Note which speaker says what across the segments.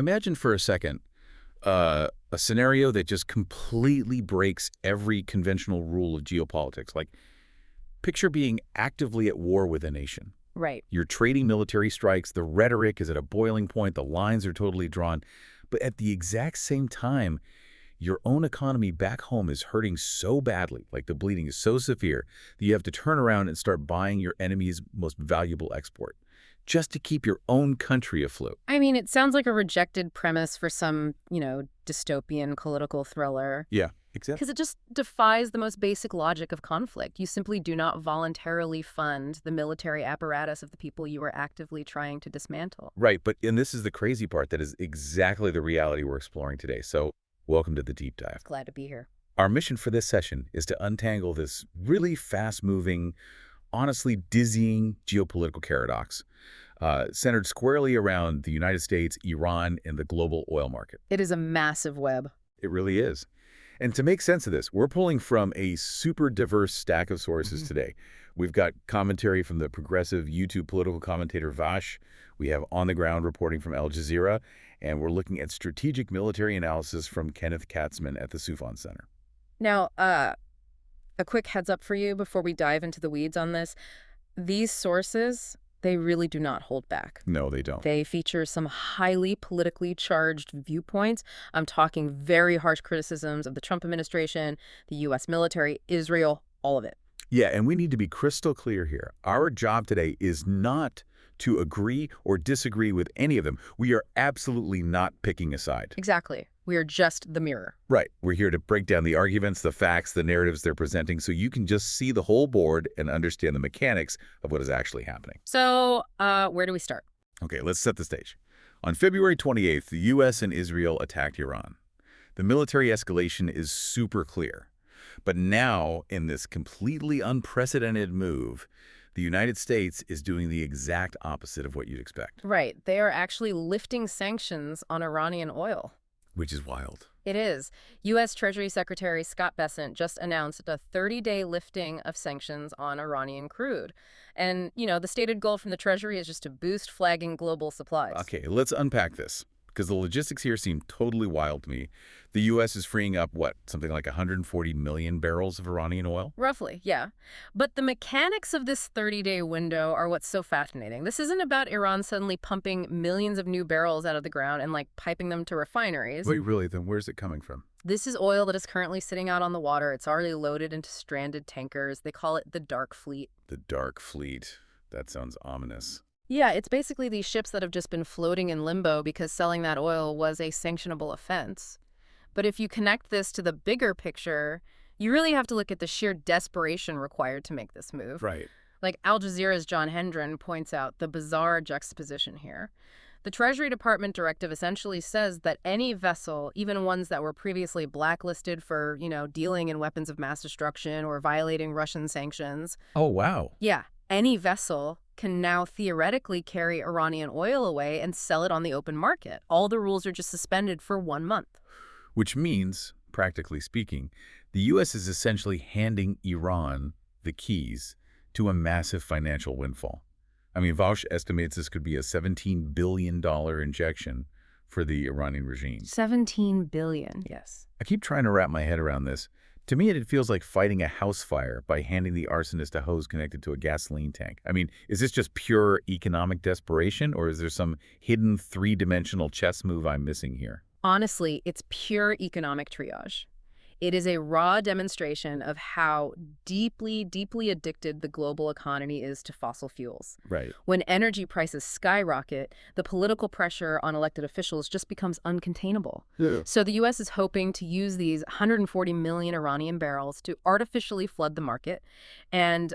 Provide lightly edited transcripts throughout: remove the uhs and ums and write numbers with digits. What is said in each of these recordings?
Speaker 1: Imagine for a second a scenario that just completely breaks every conventional rule of geopolitics. Like, picture being actively at war with a nation.
Speaker 2: Right.
Speaker 1: You're trading military strikes, the rhetoric is at a boiling point, the lines are totally drawn. But at the exact same time, your own economy back home is hurting so badly, like the bleeding is so severe, that you have to turn around and start buying your enemy's most valuable export, just to keep your own country afloat.
Speaker 2: I mean, it sounds like a rejected premise for some, dystopian political thriller.
Speaker 1: Yeah, exactly.
Speaker 2: Because it just defies the most basic logic of conflict. You simply do not voluntarily fund the military apparatus of the people you are actively trying to dismantle.
Speaker 1: Right, and this is the crazy part that is exactly the reality we're exploring today. So welcome to the deep dive.
Speaker 2: Glad to be here.
Speaker 1: Our mission for this session is to untangle this really fast-moving, honestly dizzying geopolitical paradox, centered squarely around the United States, Iran, and the global oil market.
Speaker 2: It is a massive web.
Speaker 1: It really is. And to make sense of this, we're pulling from a super diverse stack of sources today. We've got commentary from the progressive YouTube political commentator Vash. We have on-the-ground reporting from Al Jazeera. And we're looking at strategic military analysis from Kenneth Katzman at the Soufan Center.
Speaker 2: Now, a quick heads up for you before we dive into the weeds on this. These sources, they really do not hold back.
Speaker 1: No, they don't.
Speaker 2: They feature some highly politically charged viewpoints. I'm talking very harsh criticisms of the Trump administration, the U.S. military, Israel, all of it.
Speaker 1: Yeah, and we need to be crystal clear here. Our job today is not to agree or disagree with any of them. We are absolutely not picking a side.
Speaker 2: Exactly. We are just the mirror.
Speaker 1: Right. We're here to break down the arguments, the facts, the narratives they're presenting so you can just see the whole board and understand the mechanics of what is actually happening.
Speaker 2: So, where do we start?
Speaker 1: Okay, let's set the stage. On February 28th, the U.S. and Israel attacked Iran. The military escalation is super clear. But now, in this completely unprecedented move, the United States is doing the exact opposite of what you'd expect.
Speaker 2: Right. They are actually lifting sanctions on Iranian oil.
Speaker 1: Which is wild.
Speaker 2: It is. U.S. Treasury Secretary Scott Bessent just announced a 30-day lifting of sanctions on Iranian crude. And, the stated goal from the Treasury is just to boost flagging global supplies.
Speaker 1: Okay, let's unpack this, because the logistics here seem totally wild to me. The U.S. is freeing up, something like 140 million barrels of Iranian oil?
Speaker 2: Roughly, yeah. But the mechanics of this 30-day window are what's so fascinating. This isn't about Iran suddenly pumping millions of new barrels out of the ground and, piping them to refineries.
Speaker 1: Wait, really? Then where's it coming from?
Speaker 2: This is oil that is currently sitting out on the water. It's already loaded into stranded tankers. They call it the Dark Fleet.
Speaker 1: The Dark Fleet. That sounds ominous.
Speaker 2: Yeah, it's basically these ships that have just been floating in limbo because selling that oil was a sanctionable offense. But if you connect this to the bigger picture, you really have to look at the sheer desperation required to make this move.
Speaker 1: Right.
Speaker 2: Like Al Jazeera's John Hendren points out the bizarre juxtaposition here. The Treasury Department directive essentially says that any vessel, even ones that were previously blacklisted for, dealing in weapons of mass destruction or violating Russian sanctions.
Speaker 1: Oh, wow.
Speaker 2: Yeah, any vessel can now theoretically carry Iranian oil away and sell it on the open market. All the rules are just suspended for 1 month.
Speaker 1: Which means, practically speaking, the U.S. is essentially handing Iran the keys to a massive financial windfall. I mean, Vaush estimates this could be a $17 billion injection for the Iranian regime.
Speaker 2: $17 billion, yes.
Speaker 1: I keep trying to wrap my head around this. To me, it feels like fighting a house fire by handing the arsonist a hose connected to a gasoline tank. I mean, is this just pure economic desperation, or is there some hidden three-dimensional chess move I'm missing here?
Speaker 2: Honestly, it's pure economic triage. It is a raw demonstration of how deeply, deeply addicted the global economy is to fossil fuels.
Speaker 1: Right.
Speaker 2: When energy prices skyrocket, the political pressure on elected officials just becomes uncontainable.
Speaker 1: Yeah.
Speaker 2: So the U.S. is hoping to use these 140 million Iranian barrels to artificially flood the market and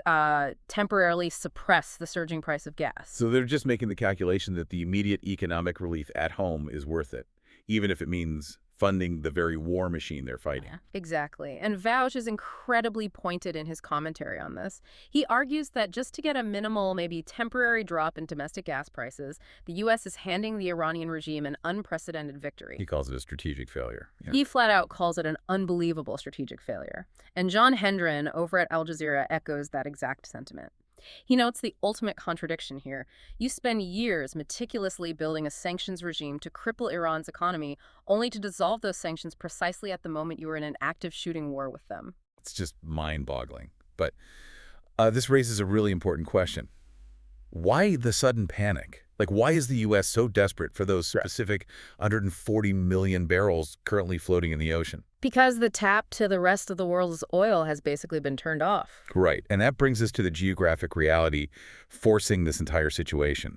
Speaker 2: temporarily suppress the surging price of gas.
Speaker 1: So they're just making the calculation that the immediate economic relief at home is worth it, even if it means funding the very war machine they're fighting.
Speaker 2: Yeah, exactly. And Vaush is incredibly pointed in his commentary on this. He argues that just to get a minimal, maybe temporary drop in domestic gas prices, the U.S. is handing the Iranian regime an unprecedented victory.
Speaker 1: He calls it a strategic failure. Yeah.
Speaker 2: He flat out calls it an unbelievable strategic failure. And John Hendren over at Al Jazeera echoes that exact sentiment. He notes the ultimate contradiction here. You spend years meticulously building a sanctions regime to cripple Iran's economy, only to dissolve those sanctions precisely at the moment you are in an active shooting war with them.
Speaker 1: It's just mind-boggling. But this raises a really important question. Why the sudden panic? Like, why is the U.S. so desperate for those specific 140 million barrels currently floating in the ocean?
Speaker 2: Because the tap to the rest of the world's oil has basically been turned off.
Speaker 1: Right, and that brings us to the geographic reality forcing this entire situation.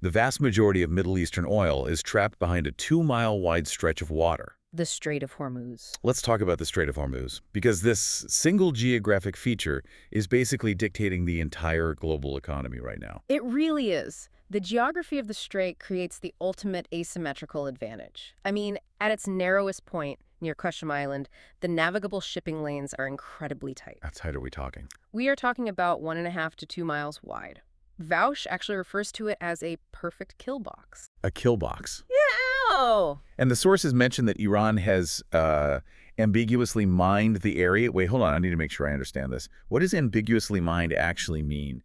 Speaker 1: The vast majority of Middle Eastern oil is trapped behind a 2-mile-wide stretch of water.
Speaker 2: The Strait of Hormuz.
Speaker 1: Let's talk about the Strait of Hormuz, because this single geographic feature is basically dictating the entire global economy right now.
Speaker 2: It really is. The geography of the strait creates the ultimate asymmetrical advantage. I mean, at its narrowest point, near Qashm Island, the navigable shipping lanes are incredibly tight.
Speaker 1: How tight are we talking?
Speaker 2: We are talking about 1.5 to 2 miles wide. Vaush actually refers to it as a perfect kill box.
Speaker 1: A kill box.
Speaker 2: Yeah.
Speaker 1: And the sources mention that Iran has ambiguously mined the area. Wait, hold on. I need to make sure I understand this. What does ambiguously mined actually mean?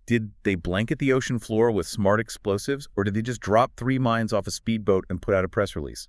Speaker 1: Did they blanket the ocean floor with smart explosives, or did they just drop 3 mines off a speedboat and put out a press release?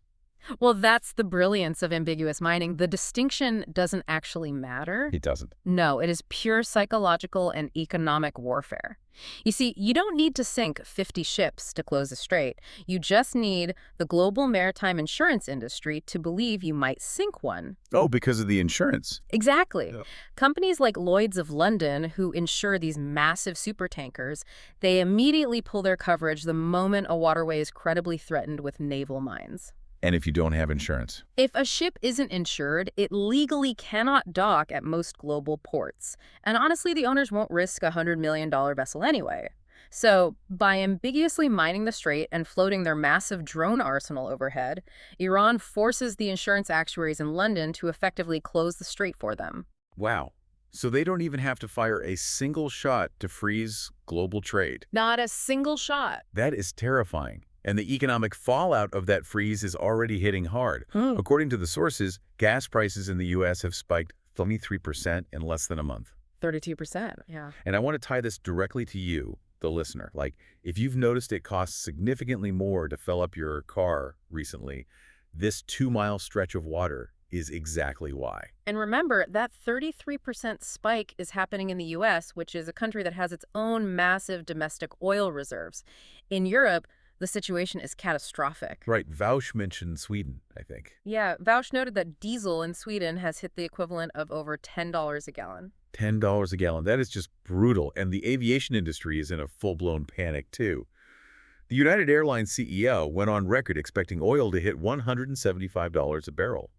Speaker 2: Well, that's the brilliance of ambiguous mining. The distinction doesn't actually matter.
Speaker 1: It doesn't.
Speaker 2: No, it is pure psychological and economic warfare. You see, you don't need to sink 50 ships to close a strait. You just need the global maritime insurance industry to believe you might sink one.
Speaker 1: Oh, because of the insurance.
Speaker 2: Exactly.
Speaker 1: Yeah.
Speaker 2: Companies like Lloyd's of London, who insure these massive supertankers, they immediately pull their coverage the moment a waterway is credibly threatened with naval mines.
Speaker 1: And if you don't have insurance?
Speaker 2: If a ship isn't insured, it legally cannot dock at most global ports. And honestly, the owners won't risk a $100 million vessel anyway. So, by ambiguously mining the strait and floating their massive drone arsenal overhead, Iran forces the insurance actuaries in London to effectively close the strait for them.
Speaker 1: Wow. So they don't even have to fire a single shot to freeze global trade.
Speaker 2: Not a single shot.
Speaker 1: That is terrifying. And the economic fallout of that freeze is already hitting hard. According to the sources, gas prices in the U.S. have spiked 23% in less than a month.
Speaker 2: 32%, yeah.
Speaker 1: And I want to tie this directly to you, the listener. Like, if you've noticed it costs significantly more to fill up your car recently, this 2-mile stretch of water is exactly why.
Speaker 2: And remember, that 33% spike is happening in the U.S., which is a country that has its own massive domestic oil reserves. In Europe, the situation is catastrophic.
Speaker 1: Right. Vaush mentioned Sweden, I think.
Speaker 2: Yeah, Vaush noted that diesel in Sweden has hit the equivalent of over $10 a gallon.
Speaker 1: $10 a gallon. That is just brutal. And the aviation industry is in a full-blown panic, too. The United Airlines CEO went on record expecting oil to hit $175 a barrel.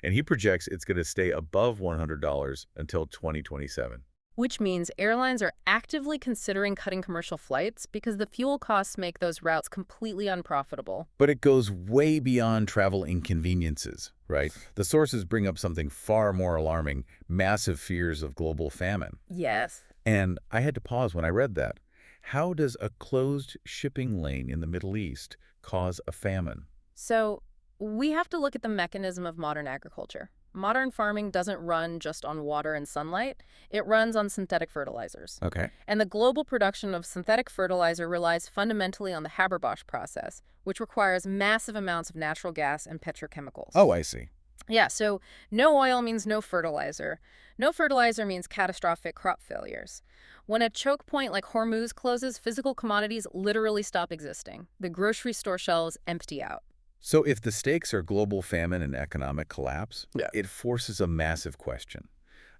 Speaker 1: And he projects it's going to stay above $100 until 2027.
Speaker 2: Which means airlines are actively considering cutting commercial flights because the fuel costs make those routes completely unprofitable.
Speaker 1: But it goes way beyond travel inconveniences, right? The sources bring up something far more alarming, massive fears of global famine.
Speaker 2: Yes.
Speaker 1: And I had to pause when I read that. How does a closed shipping lane in the Middle East cause a famine?
Speaker 2: So we have to look at the mechanism of modern agriculture. Modern farming doesn't run just on water and sunlight. It runs on synthetic fertilizers.
Speaker 1: Okay.
Speaker 2: And the global production of synthetic fertilizer relies fundamentally on the Haber-Bosch process, which requires massive amounts of natural gas and petrochemicals.
Speaker 1: Oh, I see.
Speaker 2: Yeah, so no oil means no fertilizer. No fertilizer means catastrophic crop failures. When a choke point like Hormuz closes, physical commodities literally stop existing. The grocery store shelves empty out.
Speaker 1: So if the stakes are global famine and economic collapse, it forces a massive question.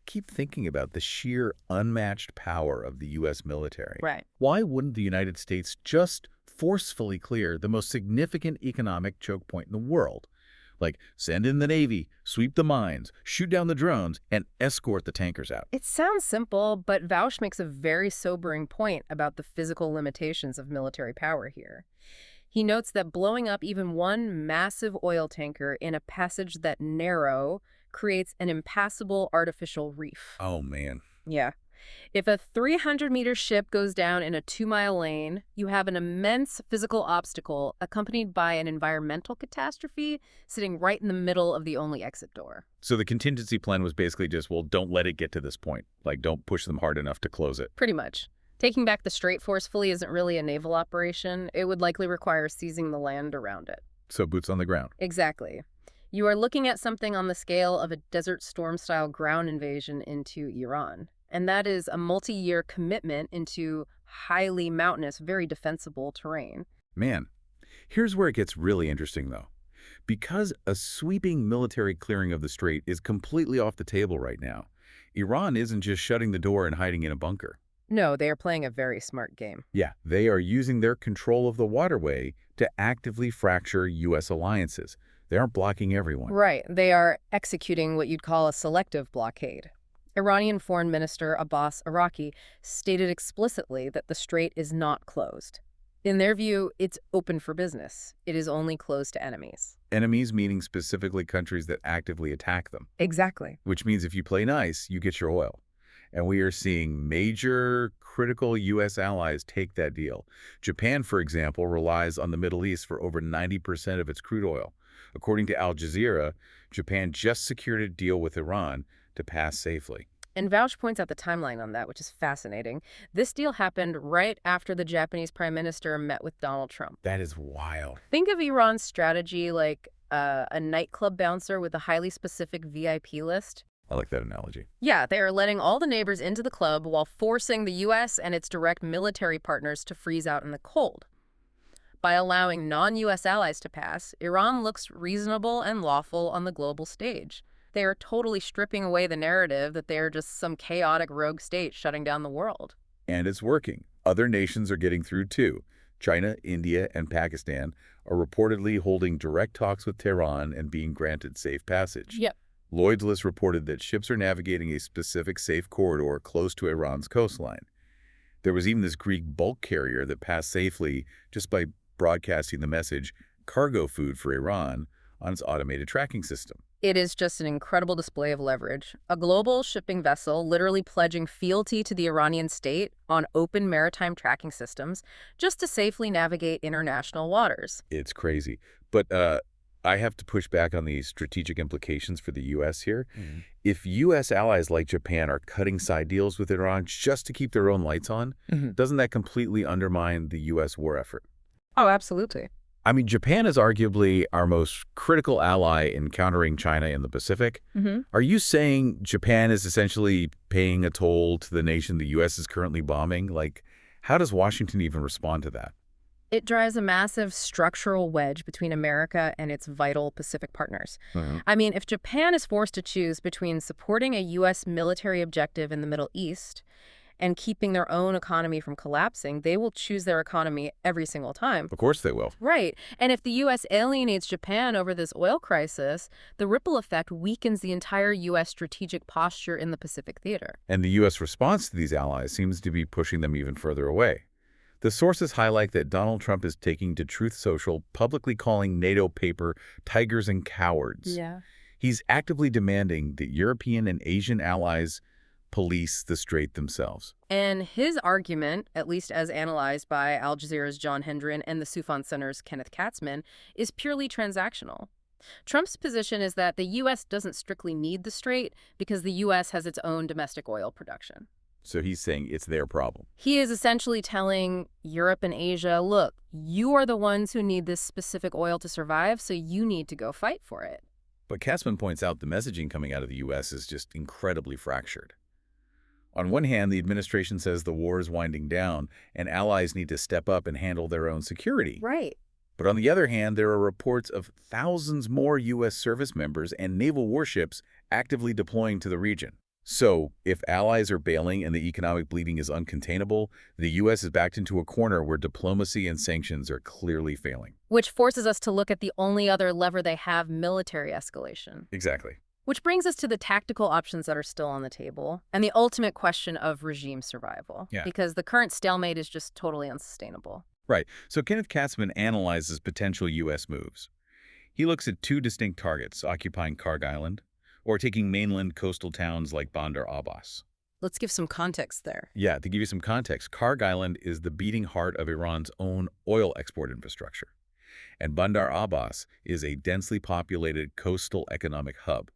Speaker 1: Keep thinking about the sheer unmatched power of the U.S. military.
Speaker 2: Right.
Speaker 1: Why wouldn't the United States just forcefully clear the most significant economic choke point in the world? Like, send in the Navy, sweep the mines, shoot down the drones, and escort the tankers out.
Speaker 2: It sounds simple, but Vaush makes a very sobering point about the physical limitations of military power here. He notes that blowing up even one massive oil tanker in a passage that narrow creates an impassable artificial reef.
Speaker 1: Oh, man.
Speaker 2: Yeah. If a 300-meter ship goes down in a 2-mile lane, you have an immense physical obstacle accompanied by an environmental catastrophe sitting right in the middle of the only exit door.
Speaker 1: So the contingency plan was basically just, well, don't let it get to this point. Like, don't push them hard enough to close it.
Speaker 2: Pretty much. Taking back the strait forcefully isn't really a naval operation. It would likely require seizing the land around it.
Speaker 1: So boots on the ground.
Speaker 2: Exactly. You are looking at something on the scale of a Desert Storm-style ground invasion into Iran. And that is a multi-year commitment into highly mountainous, very defensible terrain.
Speaker 1: Man, here's where it gets really interesting, though. Because a sweeping military clearing of the strait is completely off the table right now, Iran isn't just shutting the door and hiding in a bunker.
Speaker 2: No, they are playing a very smart game.
Speaker 1: Yeah, they are using their control of the waterway to actively fracture U.S. alliances. They aren't blocking everyone.
Speaker 2: Right. They are executing what you'd call a selective blockade. Iranian Foreign Minister Abbas Araqi stated explicitly that the strait is not closed. In their view, it's open for business. It is only closed to enemies.
Speaker 1: Enemies meaning specifically countries that actively attack them.
Speaker 2: Exactly.
Speaker 1: Which means if you play nice, you get your oil. And we are seeing major critical U.S. allies take that deal. Japan, for example, relies on the Middle East for over 90% of its crude oil. According to Al Jazeera, Japan just secured a deal with Iran to pass safely.
Speaker 2: And Vouch points out the timeline on that, which is fascinating. This deal happened right after the Japanese prime minister met with Donald Trump.
Speaker 1: That is wild.
Speaker 2: Think of Iran's strategy like a nightclub bouncer with a highly specific VIP list.
Speaker 1: I like that analogy.
Speaker 2: Yeah, they are letting all the neighbors into the club while forcing the U.S. and its direct military partners to freeze out in the cold. By allowing non-U.S. allies to pass, Iran looks reasonable and lawful on the global stage. They are totally stripping away the narrative that they are just some chaotic rogue state shutting down the world.
Speaker 1: And it's working. Other nations are getting through too. China, India, and Pakistan are reportedly holding direct talks with Tehran and being granted safe passage.
Speaker 2: Yep.
Speaker 1: Lloyd's List reported that ships are navigating a specific safe corridor close to Iran's coastline. There was even this Greek bulk carrier that passed safely just by broadcasting the message, cargo food for Iran, on its automated tracking system.
Speaker 2: It is just an incredible display of leverage. A global shipping vessel literally pledging fealty to the Iranian state on open maritime tracking systems just to safely navigate international waters.
Speaker 1: It's crazy. But I have to push back on the strategic implications for the U.S. here. If U.S. allies like Japan are cutting side deals with Iran just to keep their own lights on, doesn't that completely undermine the U.S. war effort?
Speaker 2: Oh, absolutely.
Speaker 1: I mean, Japan is arguably our most critical ally in countering China in the Pacific. Are you saying Japan is essentially paying a toll to the nation the U.S. is currently bombing? Like, how does Washington even respond to that?
Speaker 2: It drives a massive structural wedge between America and its vital Pacific partners. I mean, if Japan is forced to choose between supporting a U.S. military objective in the Middle East and keeping their own economy from collapsing, they will choose their economy every single time.
Speaker 1: Of course they will.
Speaker 2: Right. And if the U.S. alienates Japan over this oil crisis, the ripple effect weakens the entire U.S. strategic posture in the Pacific theater.
Speaker 1: And the U.S. response to these allies seems to be pushing them even further away. The sources highlight that Donald Trump is taking to Truth Social, publicly calling NATO paper tigers and cowards.
Speaker 2: Yeah.
Speaker 1: He's actively demanding that European and Asian allies police the strait themselves.
Speaker 2: And his argument, at least as analyzed by Al Jazeera's John Hendren and the Soufan Center's Kenneth Katzman, is purely transactional. Trump's position is that the U.S. doesn't strictly need the strait because the U.S. has its own domestic oil production.
Speaker 1: So he's saying it's their problem.
Speaker 2: He is essentially telling Europe and Asia, look, you are the ones who need this specific oil to survive, so you need to go fight for it.
Speaker 1: But Katzman points out the messaging coming out of the U.S. is just incredibly fractured. On one hand, the administration says the war is winding down and allies need to step up and handle their own security.
Speaker 2: Right.
Speaker 1: But on the other hand, there are reports of thousands more U.S. service members and naval warships actively deploying to the region. So, if allies are bailing and the economic bleeding is uncontainable, the U.S. is backed into a corner where diplomacy and sanctions are clearly failing.
Speaker 2: Which forces us to look at the only other lever they have, military escalation.
Speaker 1: Exactly.
Speaker 2: Which brings us to the tactical options that are still on the table and the ultimate question of regime survival.
Speaker 1: Yeah.
Speaker 2: Because the current stalemate is just totally unsustainable.
Speaker 1: Right. So Kenneth Katzman analyzes potential U.S. moves. He looks at two distinct targets, occupying Karg Island or taking mainland coastal towns like Bandar Abbas.
Speaker 2: Let's give some context there.
Speaker 1: Yeah, to give you some context, Karg Island is the beating heart of Iran's own oil export infrastructure. And Bandar Abbas is a densely populated coastal economic hub.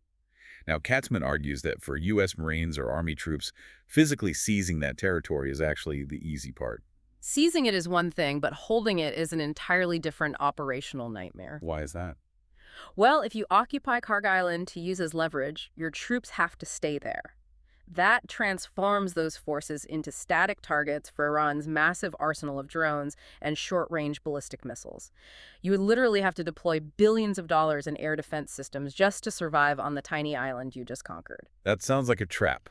Speaker 1: Now, Katzman argues that for U.S. Marines or Army troops, physically seizing that territory is actually the easy part.
Speaker 2: Seizing it is one thing, but holding it is an entirely different operational nightmare.
Speaker 1: Why is that?
Speaker 2: Well, if you occupy Kharg Island to use as leverage, your troops have to stay there. That transforms those forces into static targets for Iran's massive arsenal of drones and short-range ballistic missiles. You would literally have to deploy billions of dollars in air defense systems just to survive on the tiny island you just conquered.
Speaker 1: That sounds like a trap.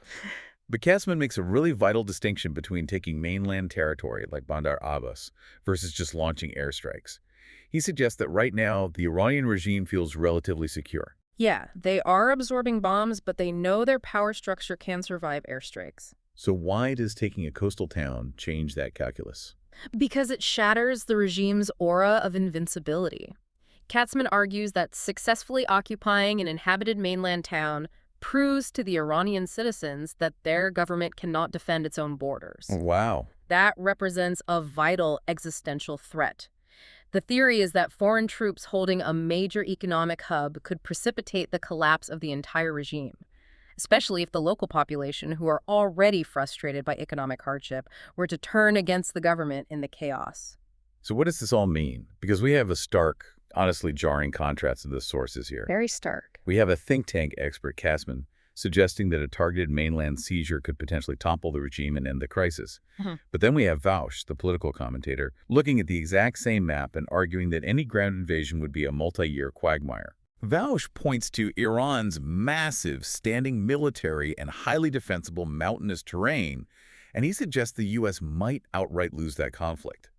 Speaker 1: But Katzman makes a really vital distinction between taking mainland territory like Bandar Abbas versus just launching airstrikes. He suggests that right now, the Iranian regime feels relatively secure.
Speaker 2: Yeah, they are absorbing bombs, but they know their power structure can survive airstrikes.
Speaker 1: So why does taking a coastal town change that calculus?
Speaker 2: Because it shatters the regime's aura of invincibility. Katzman argues that successfully occupying an inhabited mainland town proves to the Iranian citizens that their government cannot defend its own borders.
Speaker 1: Wow.
Speaker 2: That represents a vital existential threat. The theory is that foreign troops holding a major economic hub could precipitate the collapse of the entire regime, especially if the local population, who are already frustrated by economic hardship, were to turn against the government in the chaos.
Speaker 1: So what does this all mean? Because we have a stark, honestly jarring contrast of the sources here.
Speaker 2: Very stark.
Speaker 1: We have a think tank expert, Katzman, suggesting that a targeted mainland seizure could potentially topple the regime and end the crisis. But then we have Vaush, the political commentator, looking at the exact same map and arguing that any ground invasion would be a multi-year quagmire. Vaush points to Iran's massive standing military and highly defensible mountainous terrain, and he suggests the U.S. might outright lose that conflict.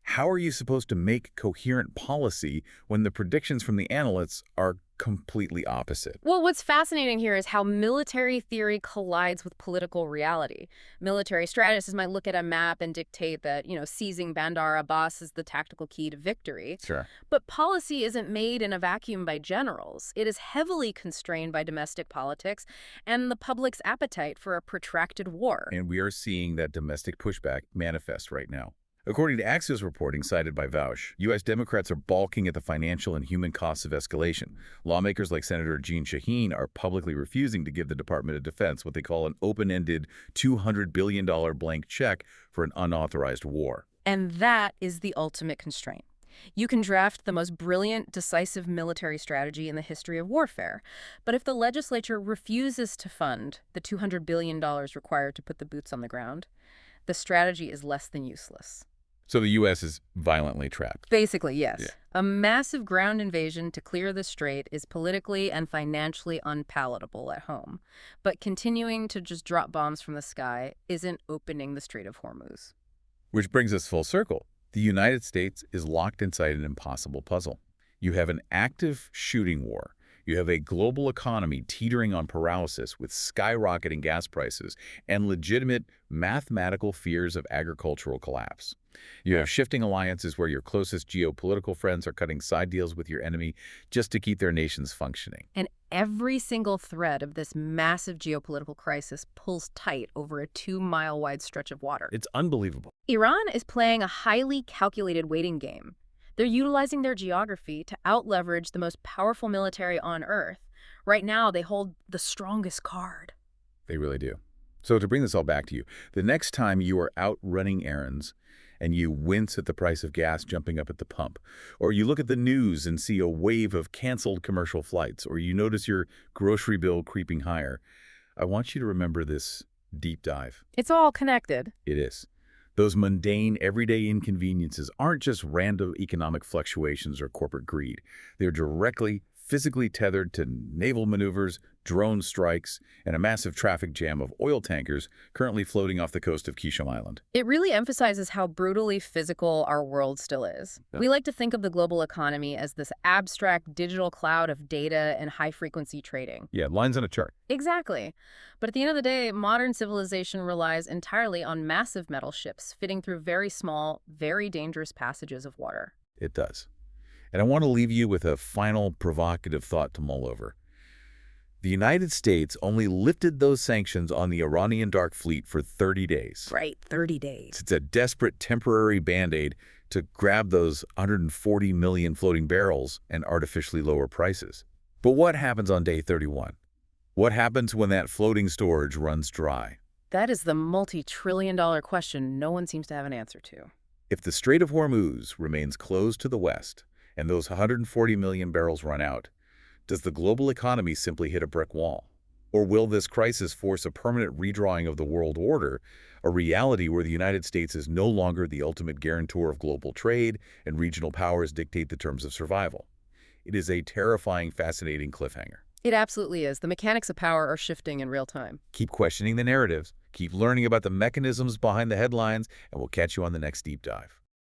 Speaker 1: How are you supposed to make coherent policy when the predictions from the analysts are completely opposite?
Speaker 2: Well, what's fascinating here is how military theory collides with political reality. Military strategists might look at a map and dictate that, seizing Bandar Abbas is the tactical key to victory.
Speaker 1: Sure.
Speaker 2: But policy isn't made in a vacuum by generals. It is heavily constrained by domestic politics and the public's appetite for a protracted war.
Speaker 1: And we are seeing that domestic pushback manifest right now. According to Axios reporting cited by Vaush, U.S. Democrats are balking at the financial and human costs of escalation. Lawmakers like Senator Jeanne Shaheen are publicly refusing to give the Department of Defense what they call an open-ended $200 billion blank check for an unauthorized war.
Speaker 2: And that is the ultimate constraint. You can draft the most brilliant, decisive military strategy in the history of warfare. But if the legislature refuses to fund the $200 billion required to put the boots on the ground, the strategy is less than useless.
Speaker 1: So the U.S. is violently trapped.
Speaker 2: Basically, yes.
Speaker 1: Yeah.
Speaker 2: A massive ground invasion to clear the strait is politically and financially unpalatable at home. But continuing to just drop bombs from the sky isn't opening the Strait of Hormuz.
Speaker 1: Which brings us full circle. The United States is locked inside an impossible puzzle. You have an active shooting war. You have a global economy teetering on paralysis with skyrocketing gas prices and legitimate mathematical fears of agricultural collapse. You have shifting alliances where your closest geopolitical friends are cutting side deals with your enemy just to keep their nations functioning.
Speaker 2: And every single thread of this massive geopolitical crisis pulls tight over a 2-mile-wide stretch of water.
Speaker 1: It's unbelievable.
Speaker 2: Iran is playing a highly calculated waiting game. They're utilizing their geography to out-leverage the most powerful military on Earth. Right now, they hold the strongest card.
Speaker 1: They really do. So to bring this all back to you, the next time you are out running errands and you wince at the price of gas jumping up at the pump, or you look at the news and see a wave of canceled commercial flights, or you notice your grocery bill creeping higher, I want you to remember this deep dive.
Speaker 2: It's all connected.
Speaker 1: It is. Those mundane, everyday inconveniences aren't just random economic fluctuations or corporate greed. They're directly, physically tethered to naval maneuvers, drone strikes, and a massive traffic jam of oil tankers currently floating off the coast of Kisham Island.
Speaker 2: It really emphasizes how brutally physical our world still is.
Speaker 1: Yeah.
Speaker 2: We like to think of the global economy as this abstract digital cloud of data and high-frequency trading.
Speaker 1: Yeah, lines on a chart.
Speaker 2: Exactly. But at the end of the day, modern civilization relies entirely on massive metal ships fitting through very small, very dangerous passages of water.
Speaker 1: It does. And I want to leave you with a final provocative thought to mull over. The United States only lifted those sanctions on the Iranian dark fleet for 30 days.
Speaker 2: Right, 30 days.
Speaker 1: It's a desperate temporary Band-Aid to grab those 140 million floating barrels and artificially lower prices. But what happens on day 31? What happens when that floating storage runs dry?
Speaker 2: That is the multi-trillion-dollar question no one seems to have an answer to.
Speaker 1: If the Strait of Hormuz remains closed to the west and those 140 million barrels run out, does the global economy simply hit a brick wall? Or will this crisis force a permanent redrawing of the world order, a reality where the United States is no longer the ultimate guarantor of global trade and regional powers dictate the terms of survival? It is a terrifying, fascinating cliffhanger.
Speaker 2: It absolutely is. The mechanics of power are shifting in real time.
Speaker 1: Keep questioning the narratives, keep learning about the mechanisms behind the headlines, and we'll catch you on the next deep dive.